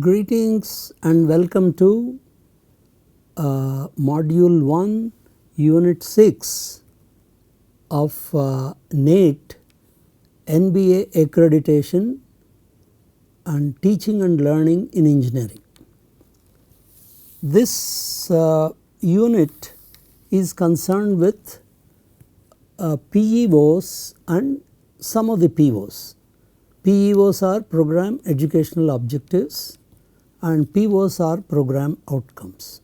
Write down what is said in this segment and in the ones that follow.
Greetings and welcome to Module 1 Unit 6 of NATE NBA Accreditation and Teaching and Learning in Engineering. This unit is concerned with PEOs and some of the POs. PEOs are Program Educational Objectives and POs are Program Outcomes.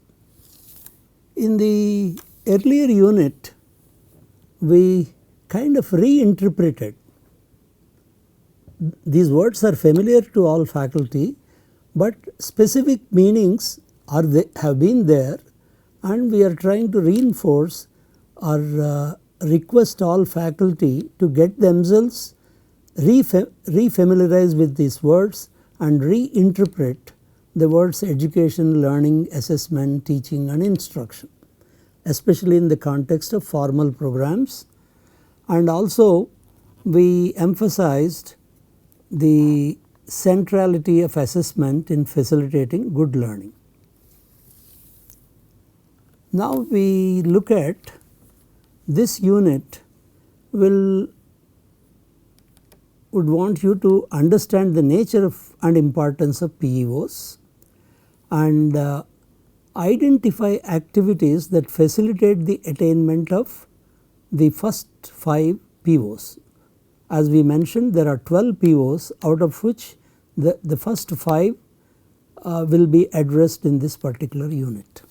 In the earlier unit, we kind of reinterpreted. These words are familiar to all faculty, but specific meanings have been there, and we are trying to reinforce or request all faculty to get themselves refamiliarize with these words and reinterpret the words education, learning, assessment, teaching and instruction, especially in the context of formal programs. And also we emphasized the centrality of assessment in facilitating good learning. Now we look at this unit would want you to understand the nature of and importance of PEOs and identify activities that facilitate the attainment of the first 5 POs. As we mentioned, there are 12 POs, out of which the first 5 will be addressed in this particular unit.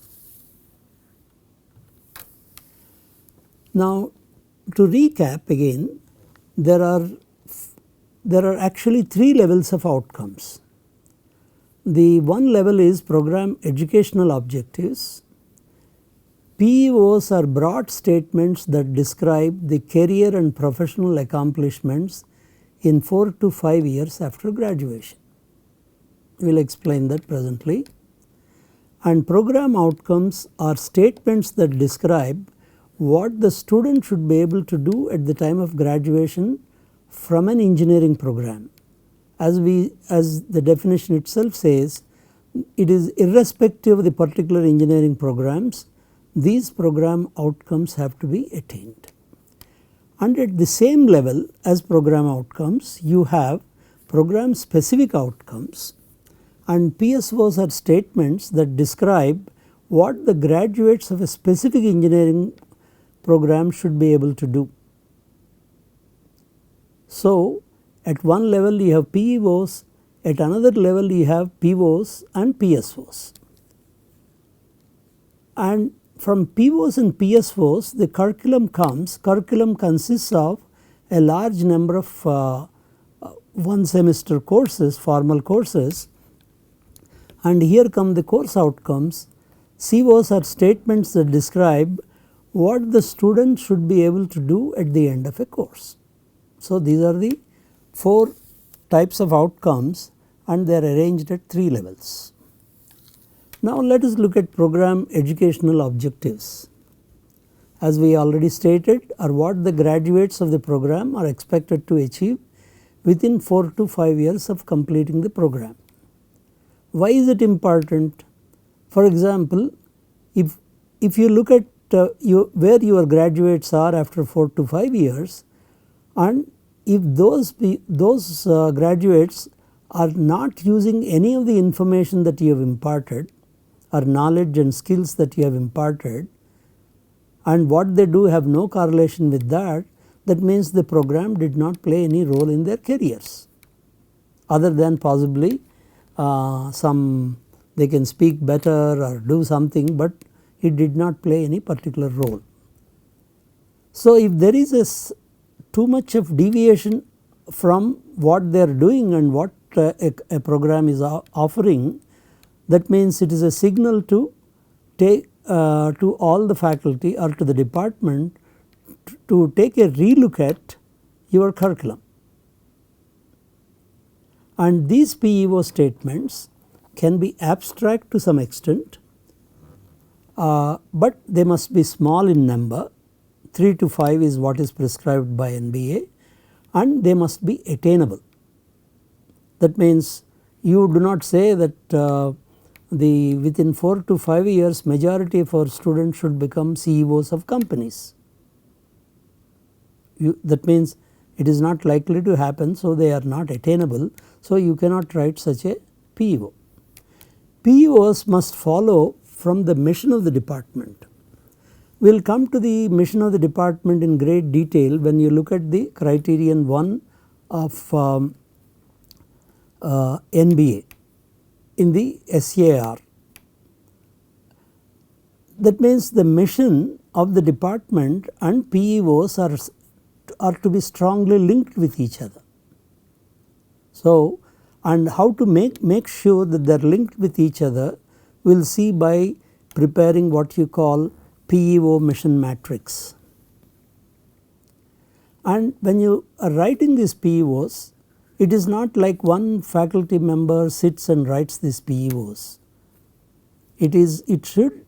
Now to recap again, there are actually 3 levels of outcomes. The one level is Program Educational Objectives. PEOs are broad statements that describe the career and professional accomplishments in 4 to 5 years after graduation. We will explain that presently. And Program Outcomes are statements that describe what the student should be able to do at the time of graduation from an engineering program. As the definition itself says, it is irrespective of the particular engineering programs, these program outcomes have to be attained. And at the same level as program outcomes, you have program specific outcomes, and PSOs are statements that describe what the graduates of a specific engineering program should be able to do. So at one level you have PEOs, at another level you have POs and PSOs. And from POs and PSOs the curriculum consists of a large number of 1 semester courses, formal courses, and here come the course outcomes. COs are statements that describe what the student should be able to do at the end of a course. So these are the 4 types of outcomes and they are arranged at 3 levels. Now let us look at program educational objectives. As we already stated, are what the graduates of the program are expected to achieve within 4 to 5 years of completing the program. Why is it important? For example, if you look at where your graduates are after 4 to 5 years, and if those graduates are not using any of the information that you have imparted or knowledge and skills that you have imparted, and what they do have no correlation with that, that means the program did not play any role in their careers, other than possibly they can speak better or do something, but it did not play any particular role. So if there is too much of deviation from what they are doing and what a program is offering, that means it is a signal to all the faculty or to the department to take a relook at your curriculum. And these PEO statements can be abstract to some extent, but they must be small in number. 3 to 5 is what is prescribed by NBA, and they must be attainable. That means you do not say that within 4 to 5 years majority of our students should become CEOs of companies. That means it is not likely to happen, so they are not attainable. So you cannot write such a PEO. PEOs must follow from the mission of the department. We will come to the mission of the department in great detail when you look at the criterion 1 of NBA in the SAR. That means the mission of the department and PEOs are to be strongly linked with each other. So, and how to make sure that they are linked with each other, we will see by preparing what you call PEO mission matrix. And when you are writing these PEOs, it is not like one faculty member sits and writes these PEOs. It should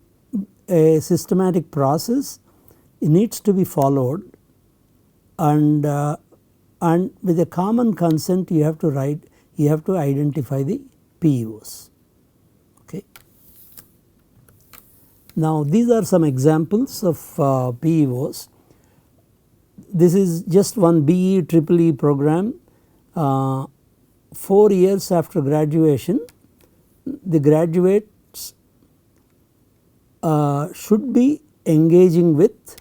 a systematic process, it needs to be followed, and with a common consent you have to identify the PEOs. Okay. Now these are some examples of PEOs. This is just one BE EEE program. 4 years after graduation, the graduates should be engaging with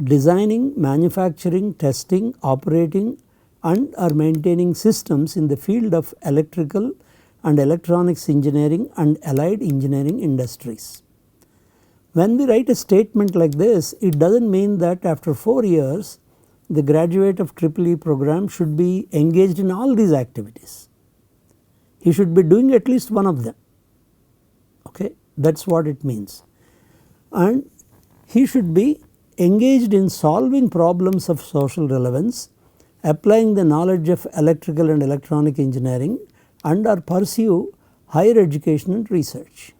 designing, manufacturing, testing, operating and or maintaining systems in the field of electrical and electronics engineering and allied engineering industries. When we write a statement like this, it does not mean that after 4 years the graduate of EEE program should be engaged in all these activities. He should be doing at least one of them, okay. That is what it means. And he should be engaged in solving problems of social relevance, applying the knowledge of electrical and electronic engineering and or pursue higher education and research.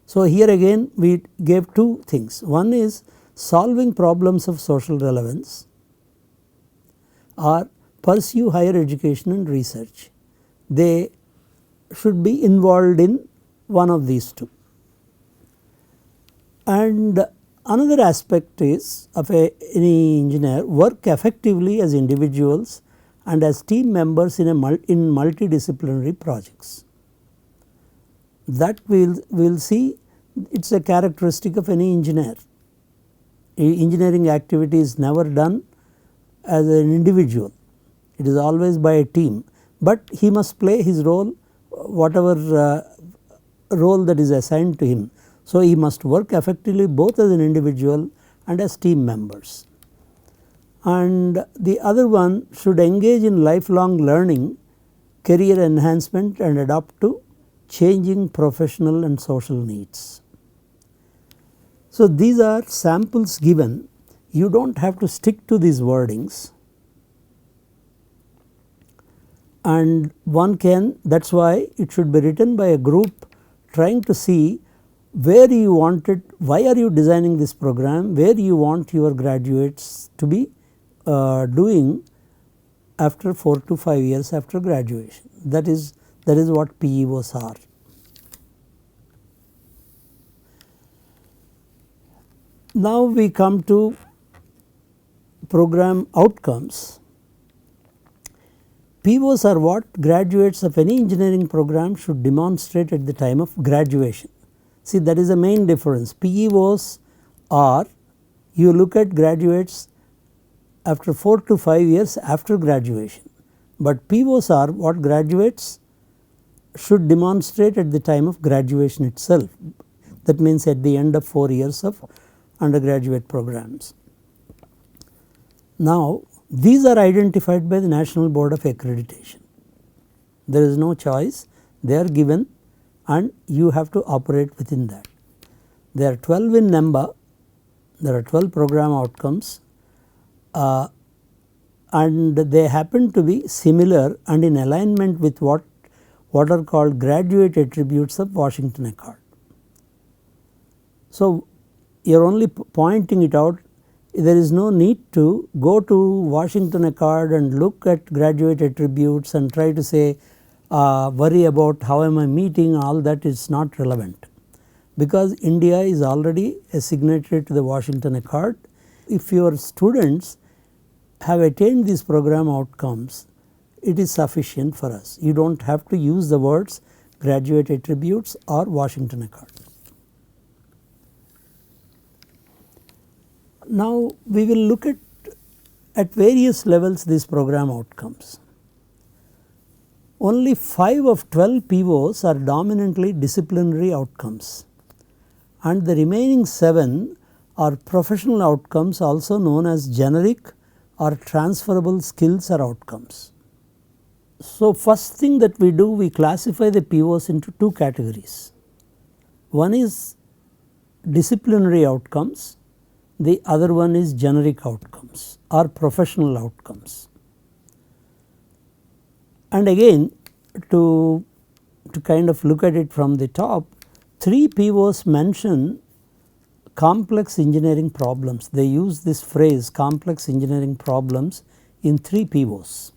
So here again we gave two things. One is solving problems of social relevance or pursue higher education and research. They should be involved in one of these two. And another aspect is of any engineer work effectively as individuals and as team members in multidisciplinary projects. That we will see, it is a characteristic of any engineer. Engineering activity is never done as an individual, it is always by a team, but he must play his role, whatever role that is assigned to him. So he must work effectively both as an individual and as team members. And the other one should engage in lifelong learning, career enhancement and adapt to changing professional and social needs. So these are samples given, you do not have to stick to these wordings, and one can, that is why it should be written by a group trying to see where you wanted, why are you designing this program, where you want your graduates to be doing after 4 to 5 years after graduation. That is what PEOs are. Now we come to program outcomes. PEOs are what graduates of any engineering program should demonstrate at the time of graduation. See, that is the main difference. PEOs are, you look at graduates after 4 to 5 years after graduation, but PEOs are what graduates should demonstrate at the time of graduation itself. That means at the end of 4 years of undergraduate programs. Now these are identified by the National Board of Accreditation. There is no choice, they are given and you have to operate within that. There are 12 in number, there are 12 program outcomes and they happen to be similar and in alignment with what are called graduate attributes of Washington Accord. So you are only pointing it out, there is no need to go to Washington Accord and look at graduate attributes and try to say worry about how am I meeting, all that is not relevant, because India is already a signatory to the Washington Accord. If your students have attained these program outcomes, it is sufficient for us. You do not have to use the words graduate attributes or Washington Accord. Now we will look at various levels these program outcomes. Only 5 of 12 POs are dominantly disciplinary outcomes, and the remaining 7 are professional outcomes, also known as generic or transferable skills or outcomes. So first thing that we do, we classify the POs into 2 categories. One is disciplinary outcomes, the other one is generic outcomes or professional outcomes. And again, to kind of look at it from the top, 3 POs mention complex engineering problems. They use this phrase complex engineering problems in 3 POs,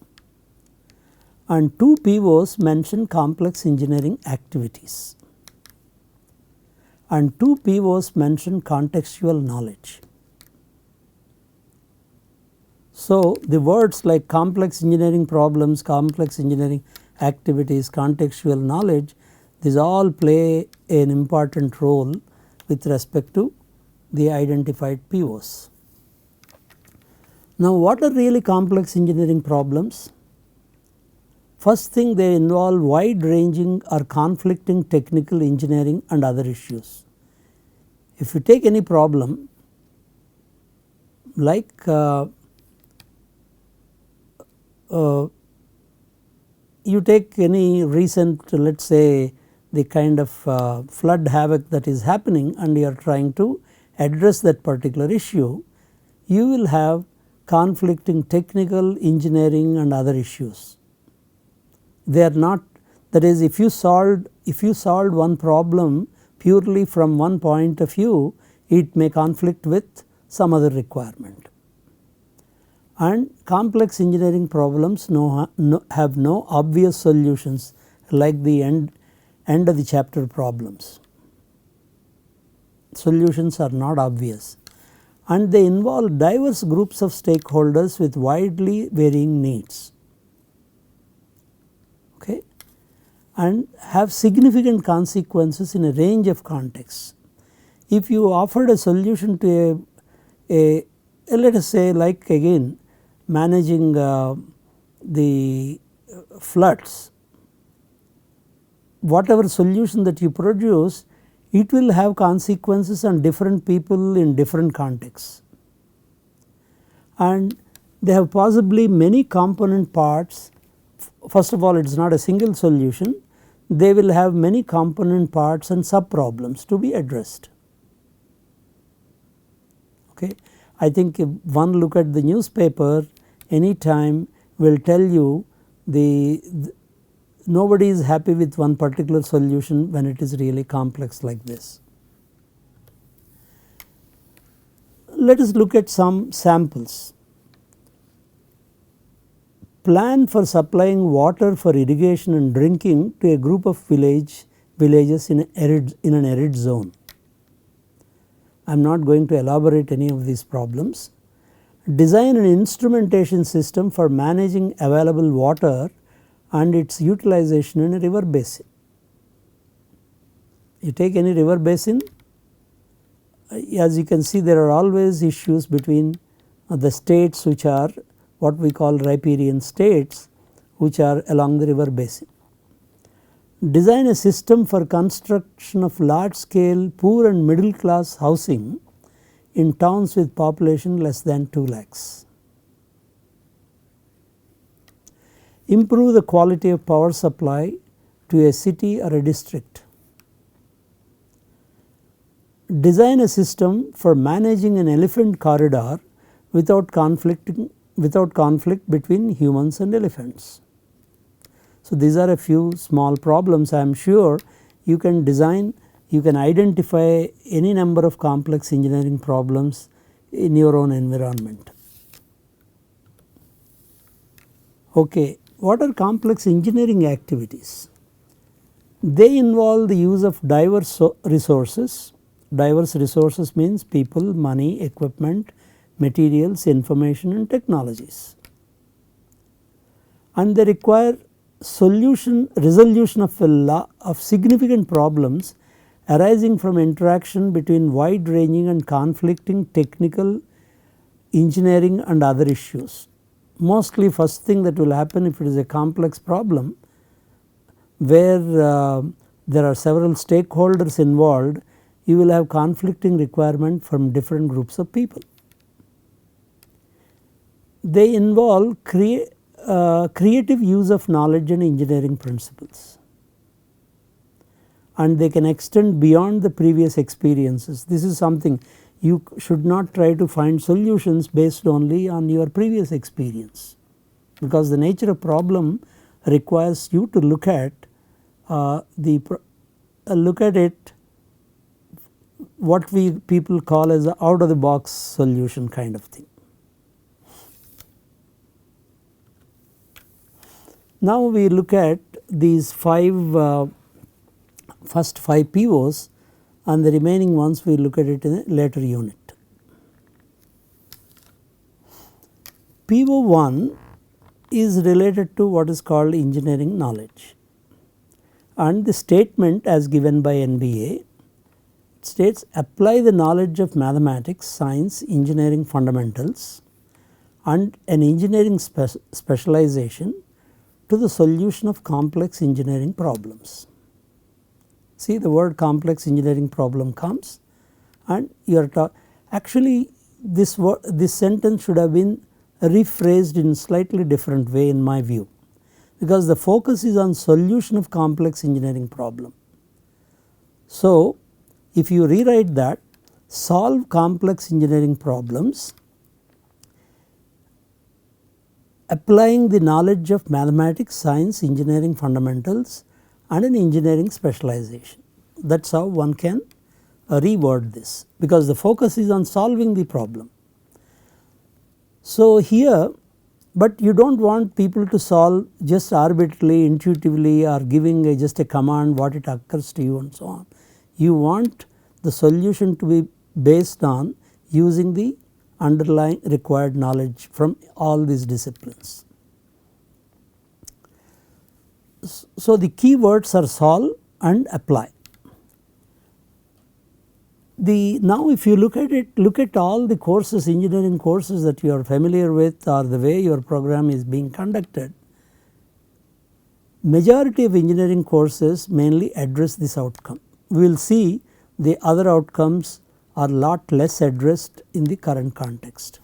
and 2 POs mention complex engineering activities, and 2 POs mention contextual knowledge. So the words like complex engineering problems, complex engineering activities, contextual knowledge, these all play an important role with respect to the identified POs. Now what are really complex engineering problems? First thing, they involve wide ranging or conflicting technical, engineering and other issues. If you take any problem like you take any recent, let us say the kind of flood havoc that is happening, and you are trying to address that particular issue, you will have conflicting technical, engineering and other issues. They are not, that is, if you solved one problem purely from one point of view, it may conflict with some other requirement. And complex engineering problems have no obvious solutions like the end of the chapter problems. Solutions are not obvious, and they involve diverse groups of stakeholders with widely varying needs, okay, and have significant consequences in a range of contexts. If you offered a solution to a let us say like again managing the floods, whatever solution that you produce, it will have consequences on different people in different contexts, and they have possibly many component parts. First of all, it is not a single solution, they will have many component parts and sub problems to be addressed. Okay. I think if one look at the newspaper anytime will tell you nobody is happy with one particular solution when it is really complex like this. Let us look at some samples. Plan for supplying water for irrigation and drinking to a group of villages in an arid zone. I am not going to elaborate any of these problems. Design an instrumentation system for managing available water and its utilization in a river basin. You take any river basin, as you can see there are always issues between the states which are what we call riparian states, which are along the river basin. Design a system for construction of large scale poor and middle class housing in towns with population less than 2 lakhs. Improve the quality of power supply to a city or a district. Design a system for managing an elephant corridor without conflict between humans and elephants. So these are a few small problems. I am sure you can identify any number of complex engineering problems in your own environment. Okay, what are complex engineering activities? They involve the use of diverse resources. Diverse resources means people, money, equipment, materials, information and technologies, and they require resolution of significant problems arising from interaction between wide ranging and conflicting technical, engineering and other issues. Mostly first thing that will happen if it is a complex problem where there are several stakeholders involved, you will have conflicting requirement from different groups of people. They involve creative use of knowledge and engineering principles, and they can extend beyond the previous experiences. This is something you should not try to find solutions based only on your previous experience, because the nature of problem requires you to look at it what we people call as a out of the box solution kind of thing. Now we look at these first 5 POs, and the remaining ones we look at it in a later unit. PO 1 is related to what is called engineering knowledge, and the statement as given by NBA states apply the knowledge of mathematics, science, engineering fundamentals and an engineering specialization to the solution of complex engineering problems. See, the word complex engineering problem comes, and you are actually this sentence should have been rephrased in slightly different way in my view, because the focus is on solution of complex engineering problem. So, if you rewrite that, solve complex engineering problems applying the knowledge of mathematics, science, engineering fundamentals and an engineering specialization. That is how one can reword this, because the focus is on solving the problem. So, here, but you do not want people to solve just arbitrarily, intuitively or giving just a command what it occurs to you and so on. You want the solution to be based on using the underlying required knowledge from all these disciplines. So, the key words are solve and apply. Now if you look at it, look at all the courses, engineering courses that you are familiar with or the way your program is being conducted. Majority of engineering courses mainly address this outcome. We will see the other outcomes are lot less addressed in the current context.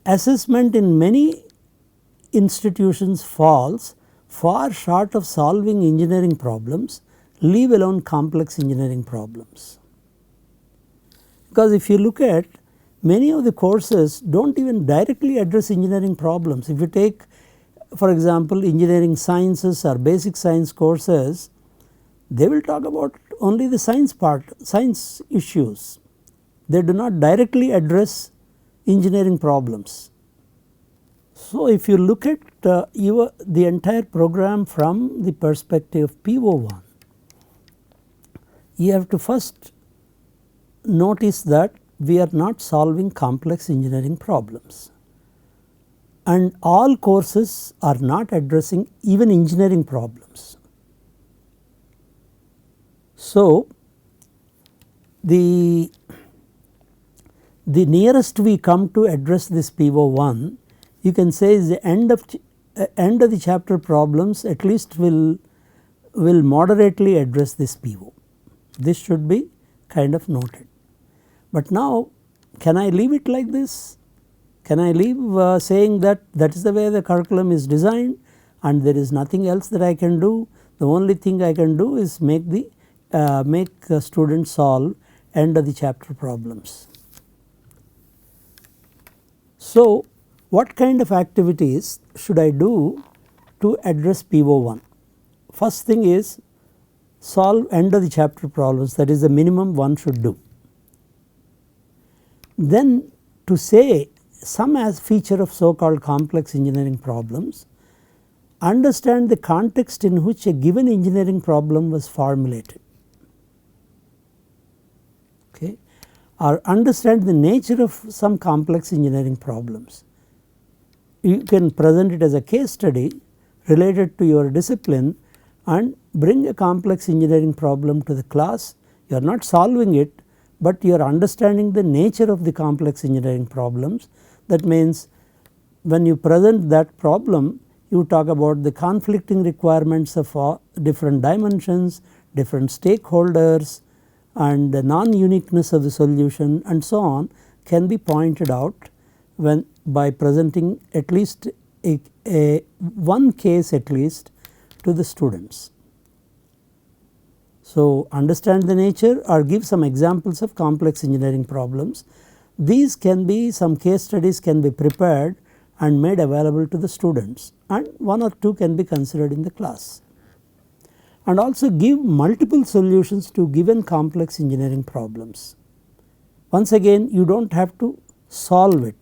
Assessment in many institutions falls far short of solving engineering problems, leave alone complex engineering problems. Because if you look at many of the courses do not even directly address engineering problems. If you take for example engineering sciences or basic science courses, they will talk about only the science part, science issues. They do not directly address engineering problems. So, if you look at the entire program from the perspective of PO1, you have to first notice that we are not solving complex engineering problems, and all courses are not addressing even engineering problems. So, the nearest we come to address this PO1, you can say is the end of the chapter problems at least will moderately address this PO. This should be kind of noted. But now can I leave it like this? Can I leave saying that that is the way the curriculum is designed and there is nothing else that I can do? The only thing I can do is make students solve end of the chapter problems. So, what kind of activities should I do to address PO1? First thing is solve end of the chapter problems, that is the minimum one should do. Then to say some as feature of so called complex engineering problems, understand the context in which a given engineering problem was formulated, okay, or understand the nature of some complex engineering problems. You can present it as a case study related to your discipline and bring a complex engineering problem to the class. You are not solving it, but you are understanding the nature of the complex engineering problems. That means when you present that problem, you talk about the conflicting requirements of different dimensions, different stakeholders, and the non-uniqueness of the solution and so on can be pointed out when by presenting at least one case at least to the students. So, understand the nature or give some examples of complex engineering problems. These can be, some case studies can be prepared and made available to the students, and one or two can be considered in the class. And also give multiple solutions to given complex engineering problems. Once again, you do not have to solve it,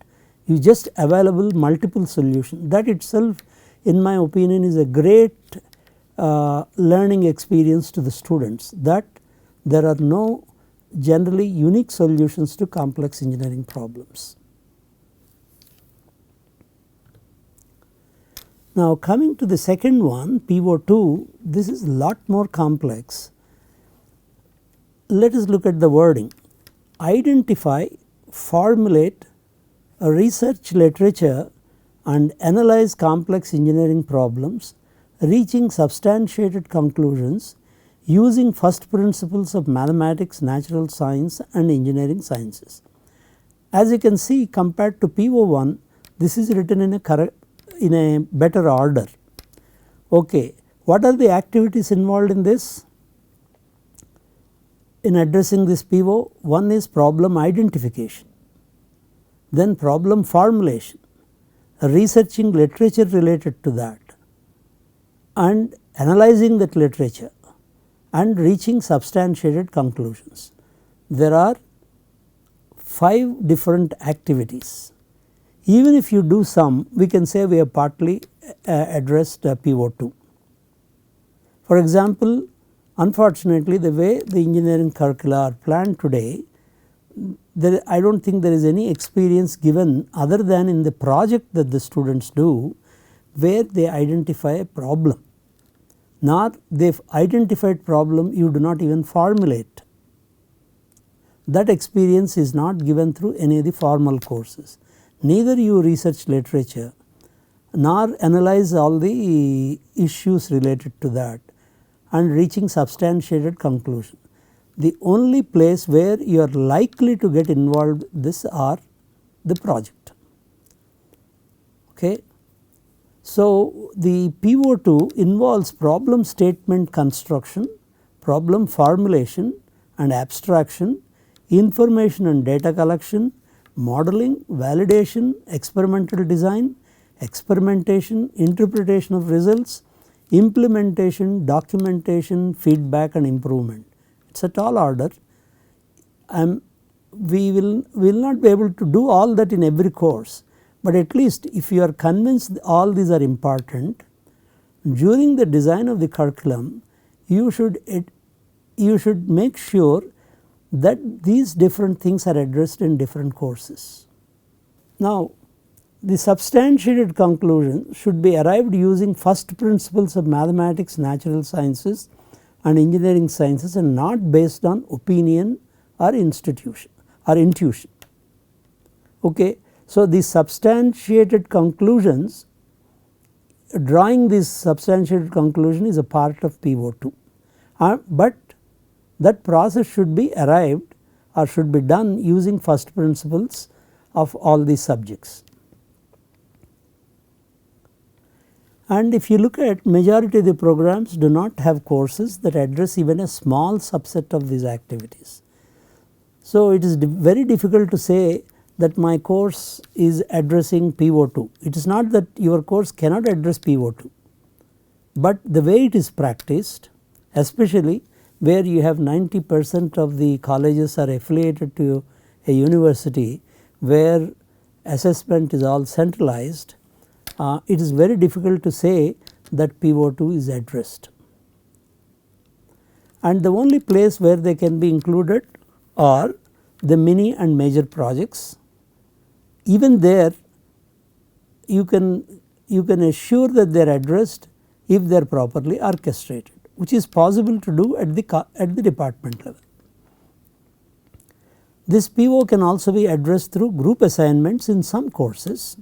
you just available multiple solutions. That itself in my opinion is a great learning experience to the students, that there are no generally unique solutions to complex engineering problems. Now coming to the second one, PO2, this is a lot more complex. Let us look at the wording. Identify, formulate a research literature and analyze complex engineering problems, reaching substantiated conclusions using first principles of mathematics, natural science and engineering sciences. As you can see, compared to PO1, this is written in a better order. Okay. What are the activities involved in this? In addressing this PO, one is problem identification, then problem formulation, researching literature related to that, and analyzing that literature and reaching substantiated conclusions. There are 5 different activities. Even if you do some, we can say we have partly addressed PO2. For example, unfortunately the way the engineering curricula are planned today, I do not think there is any experience given other than in the project that the students do, where they identify a problem, nor they have identified problem you do not even formulate. That experience is not given through any of the formal courses. Neither you research literature nor analyze all the issues related to that and reaching substantiated conclusion. The only place where you are likely to get involved this are the project. Okay. So, the PO2 involves problem statement construction, problem formulation and abstraction, information and data collection, modeling, validation, experimental design, experimentation, interpretation of results, implementation, documentation, feedback and improvement. It is a tall order. We will not be able to do all that in every course, but at least if you are convinced all these are important, during the design of the curriculum you should make sure that these different things are addressed in different courses. Now the substantiated conclusion should be arrived using first principles of mathematics, natural sciences and engineering sciences, and not based on opinion or institution or intuition. Okay. So, the substantiated conclusions, drawing this substantiated conclusion is a part of PO2, but that process should be arrived or should be done using first principles of all these subjects. And if you look at majority of the programs do not have courses that address even a small subset of these activities. So, it is very difficult to say that my course is addressing PO2. It is not that your course cannot address PO2, but the way it is practiced, especially where you have 90% of the colleges are affiliated to a university where assessment is all centralized, it is very difficult to say that PO2 is addressed. And the only place where they can be included are the mini and major projects. Even there you can assure that they are addressed if they are properly orchestrated, which is possible to do at the department level. This PO can also be addressed through group assignments in some courses.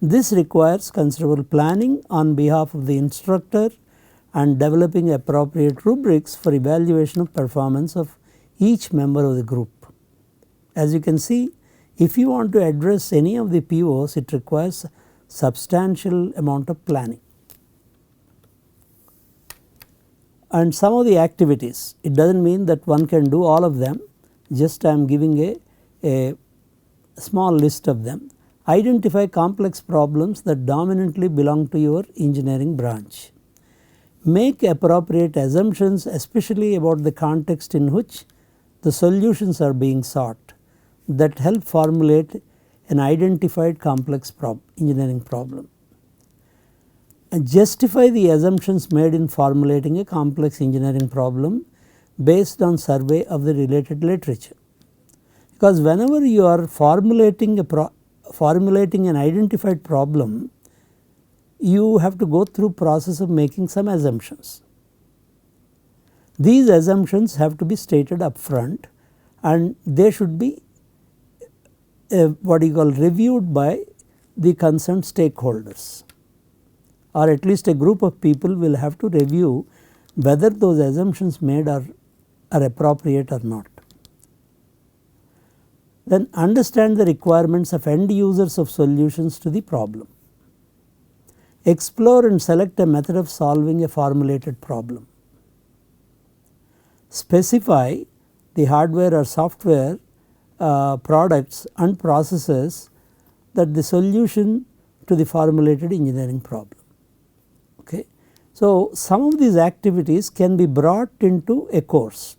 This requires considerable planning on behalf of the instructor and developing appropriate rubrics for evaluation of performance of each member of the group. As you can see, if you want to address any of the POs, it requires substantial amount of planning. And some of the activities, it does not mean that one can do all of them, just I am giving a small list of them. Identify complex problems that dominantly belong to your engineering branch. Make appropriate assumptions, especially about the context in which the solutions are being sought, that help formulate an identified complex engineering problem. And justify the assumptions made in formulating a complex engineering problem based on survey of the related literature. Because whenever you are formulating an identified problem, you have to go through process of making some assumptions. These assumptions have to be stated upfront, and they should be reviewed by the concerned stakeholders, or at least a group of people will have to review whether those assumptions made are appropriate or not. Then understand the requirements of end users of solutions to the problem. Explore and select a method of solving a formulated problem. Specify the hardware or software products and processes that the solution to the formulated engineering problem. Okay. So, some of these activities can be brought into a course,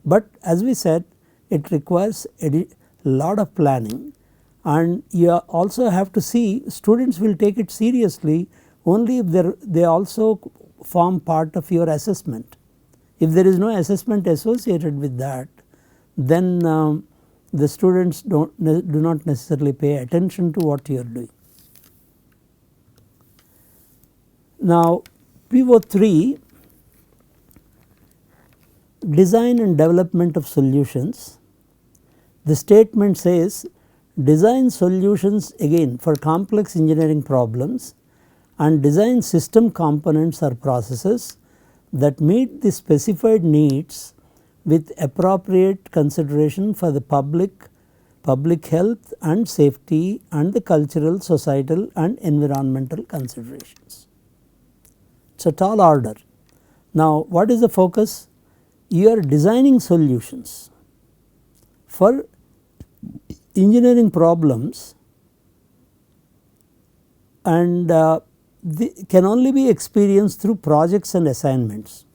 but as we said, it requires a lot of planning, and you also have to see students will take it seriously only if they also form part of your assessment. If there is no assessment associated with that, then the students do not necessarily pay attention to what you are doing. Now, PO3, design and development of solutions. The statement says design solutions again for complex engineering problems and design system components or processes that meet the specified needs with appropriate consideration for the public health and safety and the cultural, societal and environmental considerations. It is a tall order. Now, what is the focus? You are designing solutions for engineering problems, and they can only be experienced through projects and assignments,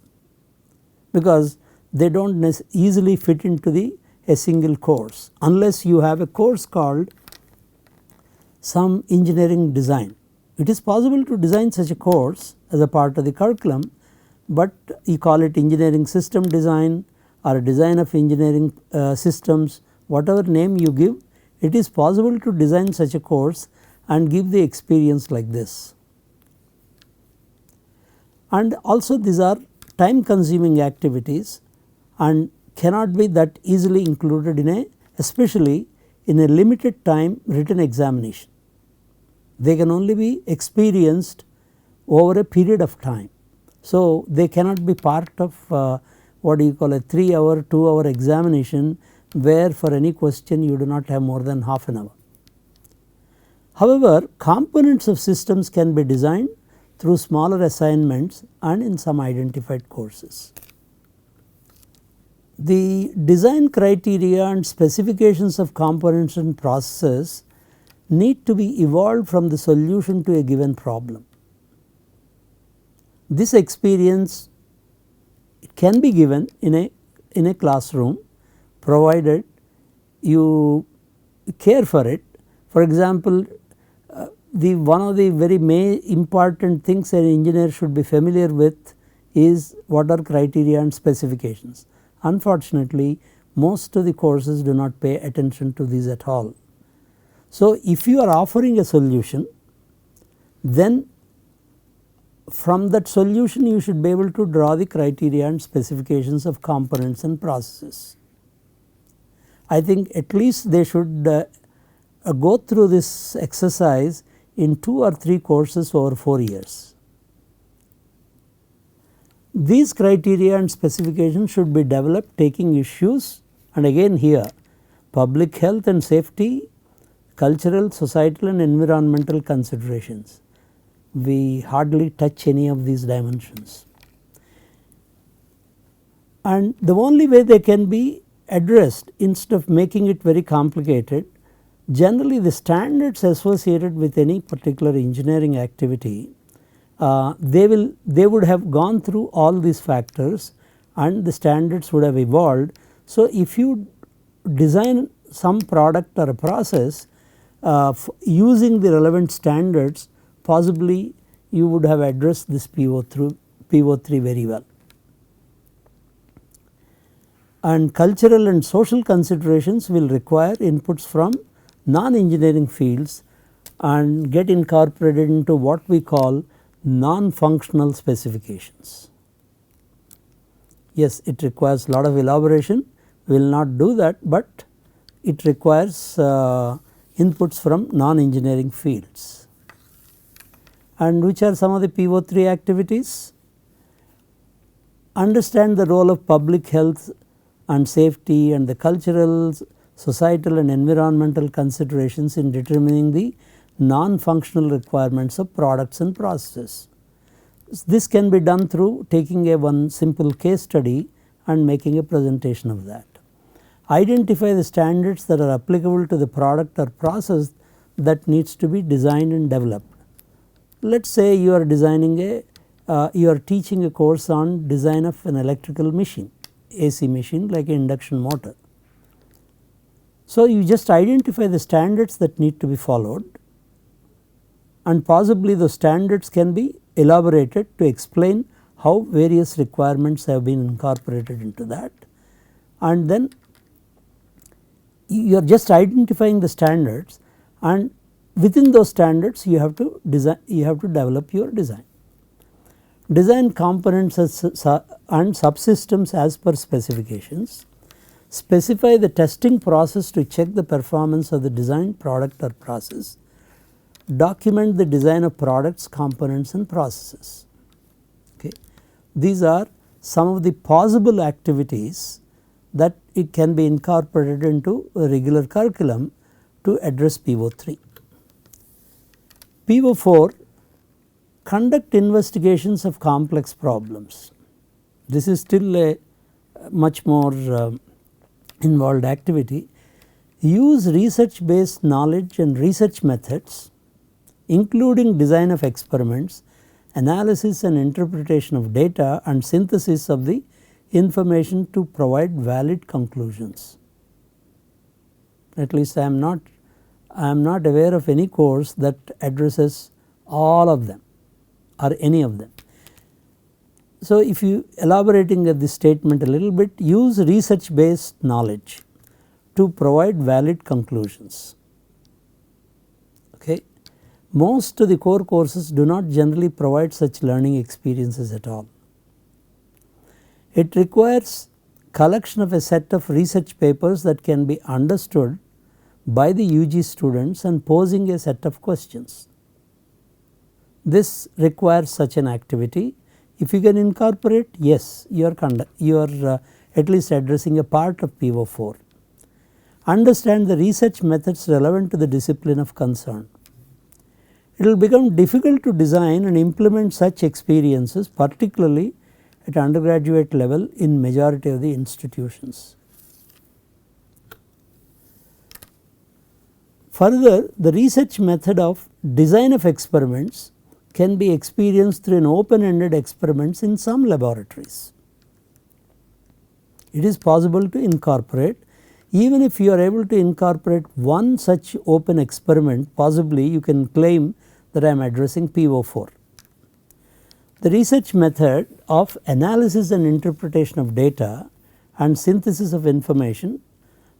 because they do not easily fit into a single course unless you have a course called some engineering design. It is possible to design such a course as a part of the curriculum, but you call it engineering system design or design of engineering systems, whatever name you give, it is possible to design such a course and give the experience like this. And also these are time consuming activities and cannot be that easily included in especially in a limited time written examination. They can only be experienced over a period of time. So, they cannot be part of what you call a 3-hour, 2-hour examination, where for any question you do not have more than half an hour. However, components of systems can be designed through smaller assignments and in some identified courses. The design criteria and specifications of components and processes need to be evolved from the solution to a given problem. This experience can be given in a classroom, provided you care for it. For example, one of the very important things an engineer should be familiar with is what are criteria and specifications. Unfortunately, most of the courses do not pay attention to these at all. So, if you are offering a solution, then from that solution you should be able to draw the criteria and specifications of components and processes. I think at least they should go through this exercise in 2 or 3 courses over 4 years. These criteria and specifications should be developed taking issues, and again here public health and safety, cultural, societal and environmental considerations. We hardly touch any of these dimensions, and the only way they can be addressed, instead of making it very complicated, generally the standards associated with any particular engineering activity, they would have gone through all these factors and the standards would have evolved. So, if you design some product or a process using the relevant standards, possibly you would have addressed this PO3 very well. And cultural and social considerations will require inputs from non-engineering fields and get incorporated into what we call non-functional specifications. Yes, it requires a lot of elaboration, we will not do that, but it requires inputs from non-engineering fields. And which are some of the PO3 activities? Understand the role of public health and safety and the cultural, societal and environmental considerations in determining the non-functional requirements of products and processes. This can be done through taking one simple case study and making a presentation of that. Identify the standards that are applicable to the product or process that needs to be designed and developed. Let us say you are designing you are teaching a course on design of an electrical machine, AC machine like an induction motor. So, you just identify the standards that need to be followed, and possibly the standards can be elaborated to explain how various requirements have been incorporated into that, and then you are just identifying the standards, and within those standards you have to develop your design. Design components and subsystems as per specifications. Specify the testing process to check the performance of the designed product or process. Document the design of products, components and processes. Okay. These are some of the possible activities that it can be incorporated into a regular curriculum to address PO3. PO4, conduct investigations of complex problems. This is still a much more involved activity. Use research based knowledge and research methods, including design of experiments, analysis and interpretation of data and synthesis of the information to provide valid conclusions. At least I am not aware of any course that addresses all of them or any of them. So, if you elaborating this statement a little bit, use research based knowledge to provide valid conclusions. Okay. Most of the core courses do not generally provide such learning experiences at all. It requires collection of a set of research papers that can be understood by the UG students and posing a set of questions. This requires such an activity. If you can incorporate, yes, you are at least addressing a part of PO4. Understand the research methods relevant to the discipline of concern. It will become difficult to design and implement such experiences, particularly at undergraduate level in majority of the institutions. Further, the research method of design of experiments can be experienced through an open-ended experiments in some laboratories. It is possible to incorporate Even if you are able to incorporate one such open experiment, possibly you can claim that I am addressing PO4. The research method of analysis and interpretation of data and synthesis of information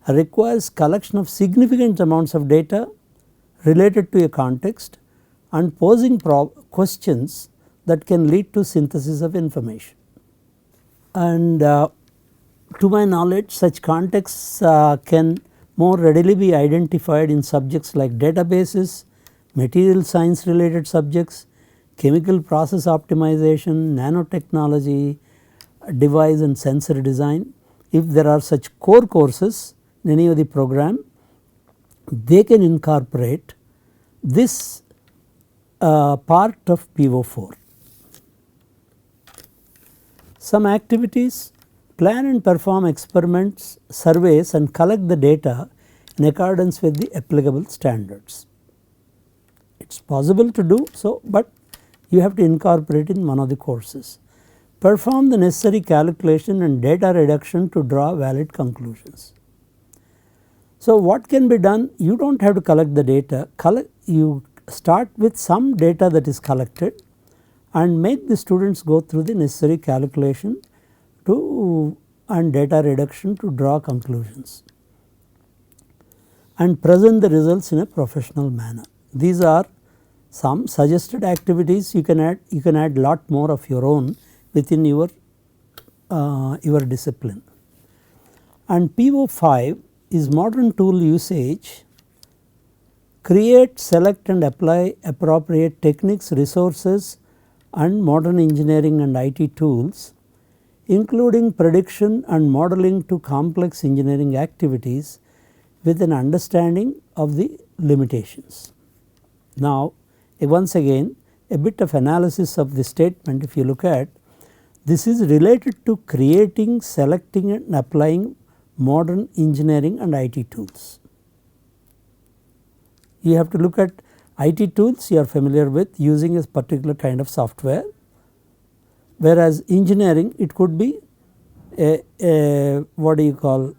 requires collection of significant amounts of data related to a context and posing questions that can lead to synthesis of information. And to my knowledge, such contexts can more readily be identified in subjects like databases, material science related subjects, chemical process optimization, nanotechnology, device and sensor design. If there are such core courses in any of the program, they can incorporate this part of PO4. Some activities: plan and perform experiments, surveys and collect the data in accordance with the applicable standards. It is possible to do so, but you have to incorporate in one of the courses. Perform the necessary calculation and data reduction to draw valid conclusions. So, what can be done? You do not have to collect the data, you start with some data that is collected and make the students go through the necessary calculation and data reduction to draw conclusions and present the results in a professional manner. These are some suggested activities. You can add lot more of your own within your discipline. And PO5 is modern tool usage. Create, select and apply appropriate techniques, resources and modern engineering and IT tools, including prediction and modeling to complex engineering activities with an understanding of the limitations. Now, once again a bit of analysis of the statement. If you look at, this is related to creating, selecting and applying modern engineering and IT tools. You have to look at IT tools you are familiar with, using a particular kind of software, whereas engineering it could be a what do you call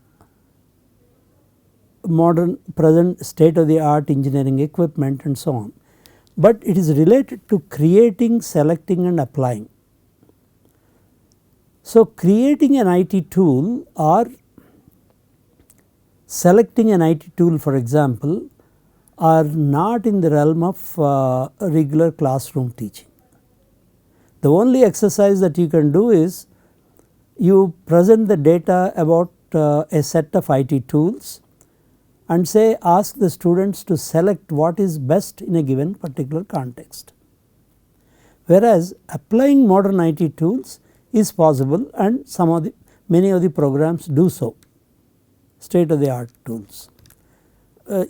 modern present state of the art engineering equipment and so on, but it is related to creating, selecting and applying. So, creating an IT tool or selecting an IT tool, for example, are not in the realm of regular classroom teaching. The only exercise that you can do is you present the data about a set of IT tools and say ask the students to select what is best in a given particular context. Whereas applying modern IT tools is possible, and many of the programs do so, state of the art tools,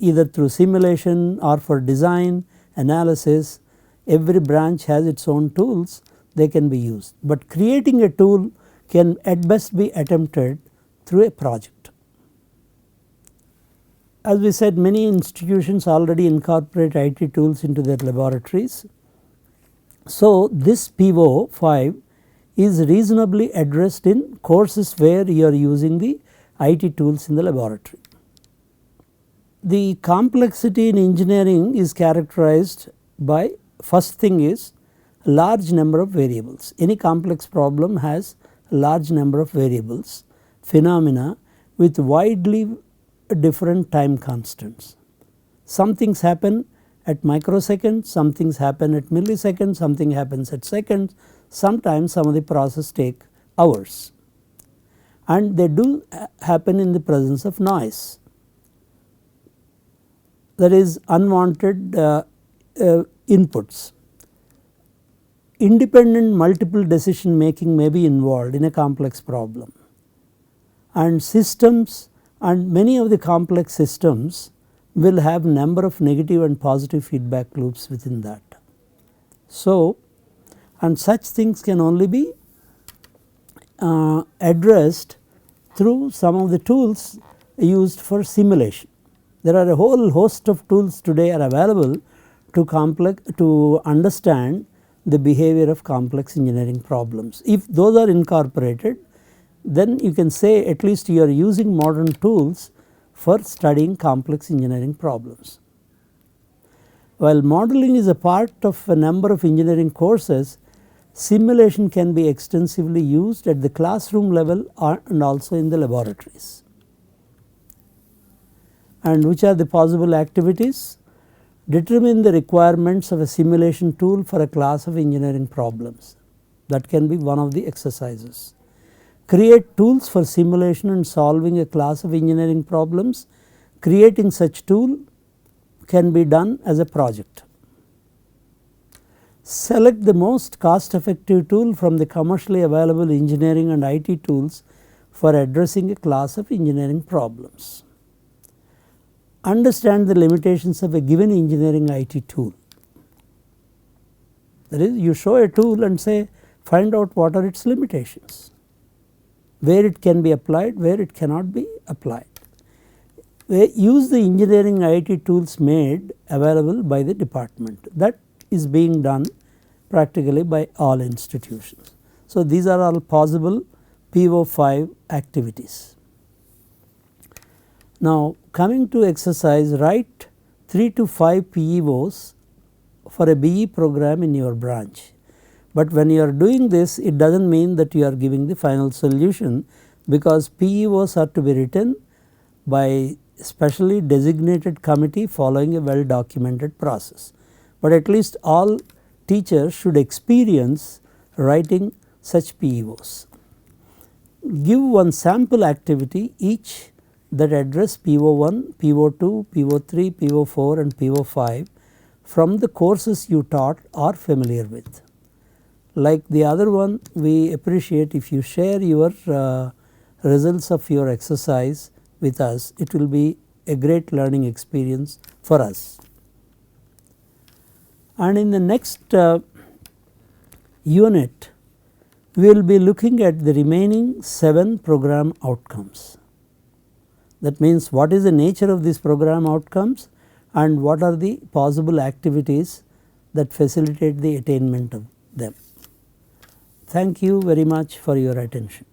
either through simulation or for design, analysis. Every branch has its own tools, they can be used, but creating a tool can at best be attempted through a project. As we said, many institutions already incorporate IT tools into their laboratories. So, this PO5 is reasonably addressed in courses where you are using the IT tools in the laboratory. The complexity in engineering is characterized by, first thing is, a large number of variables. Any complex problem has a large number of variables, phenomena with widely different time constants. Some things happen at microseconds, some things happen at milliseconds, something happens at seconds, sometimes some of the process take hours, and they do happen in the presence of noise, that is unwanted inputs. Independent multiple decision making may be involved in a complex problem, and systems and many of the complex systems will have number of negative and positive feedback loops within that. So, and such things can only be addressed through some of the tools used for simulation. There are a whole host of tools today are available to understand the behavior of complex engineering problems. If those are incorporated, then you can say at least you are using modern tools for studying complex engineering problems. While modeling is a part of a number of engineering courses, simulation can be extensively used at the classroom level and also in the laboratories. And which are the possible activities? Determine the requirements of a simulation tool for a class of engineering problems. That can be one of the exercises. Create tools for simulation and solving a class of engineering problems. Creating such tool can be done as a project. Select the most cost effective tool from the commercially available engineering and IT tools for addressing a class of engineering problems. Understand the limitations of a given engineering IT tool. That is, you show a tool and say, find out what are its limitations, where it can be applied, where it cannot be applied. Use the engineering IT tools made available by the department. That is being done practically by all institutions. So, these are all possible PO5 activities. Now, coming to exercise, write 3 to 5 PEOs for a BE program in your branch. But when you are doing this, it does not mean that you are giving the final solution, because PEOs are to be written by specially designated committee following a well documented process. But at least all teachers should experience writing such PEOs. Give one sample activity each that address PO1, PO2, PO3, PO4 and PO5 from the courses you taught or familiar with. Like the other one, we appreciate if you share your results of your exercise with us. It will be a great learning experience for us. And in the next unit, we will be looking at the remaining 7 program outcomes. That means, what is the nature of these program outcomes and what are the possible activities that facilitate the attainment of them. Thank you very much for your attention.